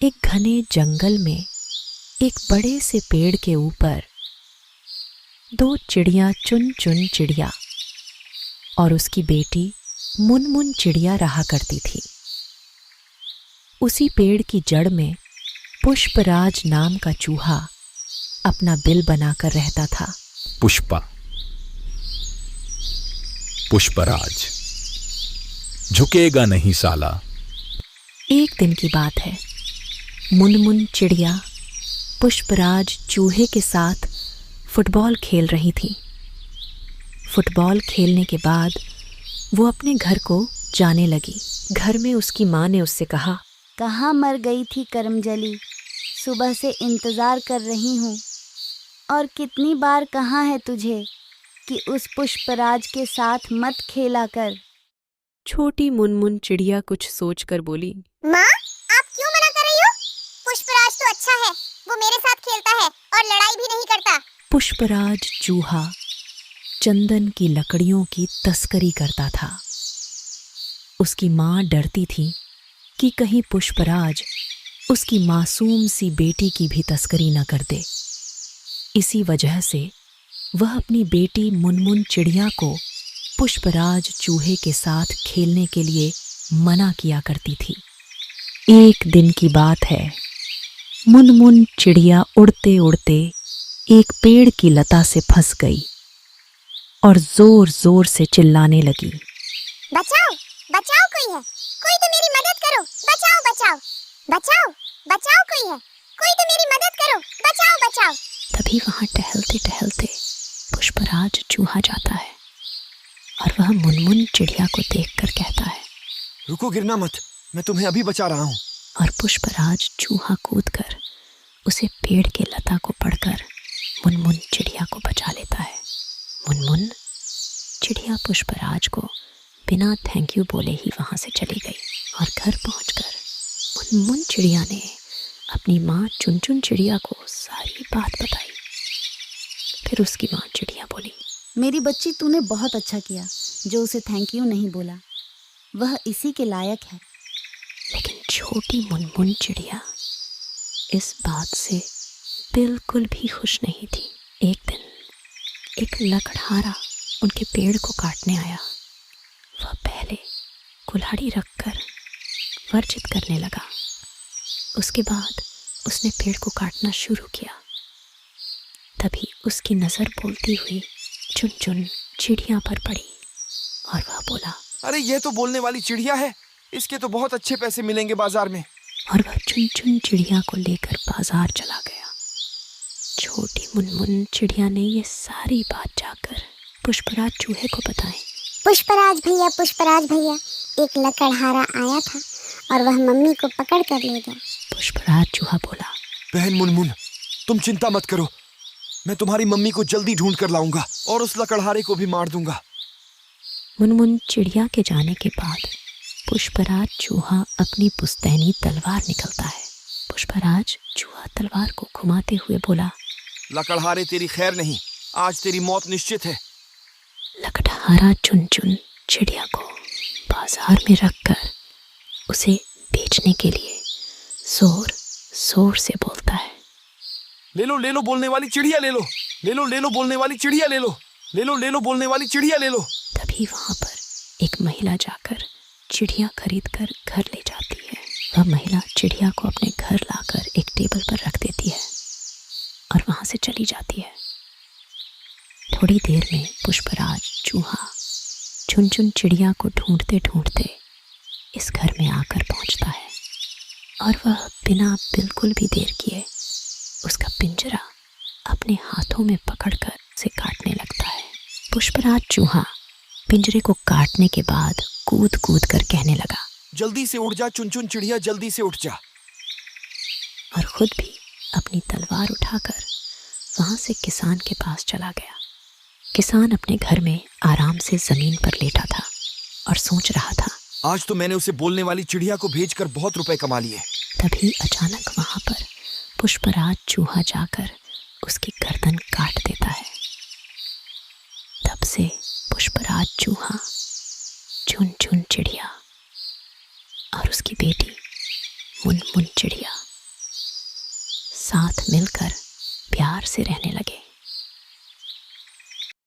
एक घने जंगल में एक बड़े से पेड़ के ऊपर दो चिड़िया चुन चुन चिड़िया और उसकी बेटी मुनमुन चिड़िया रहा करती थी। उसी पेड़ की जड़ में पुष्पराज नाम का चूहा अपना बिल बनाकर रहता था। पुष्पा, पुष्पराज, झुकेगा नहीं साला। एक दिन की बात है। मुनमुन चिड़िया पुष्पराज चूहे के साथ फुटबॉल खेल रही थी। फुटबॉल खेलने के बाद वो अपने घर को जाने लगी। घर में उसकी माँ ने उससे कहा, कहाँ मर गई थी करमजली, सुबह से इंतज़ार कर रही हूँ। और कितनी बार कहा है तुझे कि उस पुष्पराज के साथ मत खेला कर। छोटी मुनमुन चिड़िया कुछ सोचकर बोली, माँ, आप क्यों मना कर रही हो? पुष्पराज तो अच्छा है, वो मेरे साथ खेलता है और लड़ाई भी नहीं करता। पुष्पराज चूहा चंदन की लकड़ियों की तस्करी करता था। उसकी माँ डरती थी कि कहीं पुष्पराज उसकी मासूम सी बेटी की भी तस्करी न कर दे। इसी वजह से वह अपनी बेटी मुनमुन चिड़िया को पुष्पराज चूहे के साथ खेलने के लिए मना किया करती थी। एक दिन की बात है। मुनमुन चिड़िया उड़ते उड़ते एक पेड़ की लता से फंस गई और जोर जोर से चिल्लाने लगी, बचाओ, बचाओ, कोई है, कोई तो मेरी मदद करो, बचाओ, बचाओ, बचाओ, बचाओ, कोई है, कोई तो मेरी मदद करो, बचाओ, बचाओ। तभी वहां टहलते टहलते पुष्पराज चूहा जाता है और वह मुनमुन चिड़िया को देखकर कहता है, रुको, गिरना मत, मैं तुम्हें अभी बचा रहा हूँ। और पुष्पराज चूहा कूदकर उसे पेड़ के लता को पकड़कर मुनमुन चिड़िया को बचा लेता है। मुनमुन चिड़िया पुष्पराज को बिना थैंक यू बोले ही वहां से चली गई और घर पहुंचकर मुनमुन चिड़िया ने अपनी माँ चुन चुन चिड़िया को सारी बात बताई। फिर उसकी माँ चिड़िया बोली, मेरी बच्ची, तूने बहुत अच्छा किया जो उसे थैंक यू नहीं बोला, वह इसी के लायक है। लेकिन छोटी मुनमुन चिड़िया इस बात से बिल्कुल भी खुश नहीं थी। एक दिन एक लकड़हारा उनके पेड़ को काटने आया। वह पहले कुल्हाड़ी रखकर वर्जित करने लगा। उसके बाद उसने पेड़ को काटना शुरू किया। तभी उसकी नज़र बोलती हुई चुन चुन चिड़िया पर पड़ी और वह बोला, अरे ये तो बोलने वाली चिड़िया है, इसके तो बहुत अच्छे पैसे मिलेंगे बाजार में। और वह चुन चुन चिड़िया को लेकर बाजार चला गया। छोटी मुनमुन चिड़िया ने ये सारी बात जाकर पुष्पराज चूहे को बताई। पुष्पराज भैया, पुष्पराज भैया, एक लकड़हारा आया था और वह मम्मी को पकड़ कर ले गया। पुष्पराज चूहा बोला, बहन मुनमुन, तुम चिंता मत करो, मैं तुम्हारी मम्मी को जल्दी ढूंढ कर लाऊंगा और उस लकड़हारे को भी मार दूंगा। मुनमुन चिड़िया के जाने के बाद पुष्पराज चूहा अपनी पुश्तैनी तलवार निकलता है। पुष्पराज चूहा तलवार को घुमाते हुए बोला, लकड़हारे, तेरी खैर नहीं, आज तेरी मौत निश्चित है। लकड़हारा चुन चुन चिड़िया को बाजार में रखकर उसे बेचने के लिए जोर जोर से बोलता है, ले लो बोलने वाली चिड़िया, ले लो, ले लो बोलने वाली चिड़िया, ले लो, ले लो बोलने वाली चिड़िया, ले लो। तभी वहां पर एक महिला जाकर चिड़िया खरीद कर घर ले जाती है। वह महिला चिड़िया को अपने घर लाकर एक टेबल पर रख देती है और वहां से चली जाती है। थोड़ी देर में पुष्पराज चूहा चुन चुन चिड़िया को ढूंढते ढूंढते इस घर में आकर पहुंचता है और वह बिना बिल्कुल भी देर किए उसका पिंजरा अपने हाथों में पकड़कर उसे काटने लगता है। पुष्पराज चूहा पिंजरे को काटने के बाद कूद कूद कर कहने लगा, जल्दी से उठ जा चुन चुन चिड़िया, जल्दी से उठ जा। और खुद भी अपनी तलवार उठाकर वहां से किसान के पास चला गया। किसान अपने घर में आराम से जमीन पर लेटा था और सोच रहा था, आज तो मैंने उसे बोलने वाली चिड़िया को भेजकर बहुत रुपए कमा लिए। तभी अचानक वहां पर पुष्पराज चूहा जाकर उसकी गर्दन काट देता है। तब से पुष्पराज चूहा चुन चुन चिड़िया और उसकी बेटी मुनमुन चिड़िया साथ मिलकर प्यार से रहने लगे।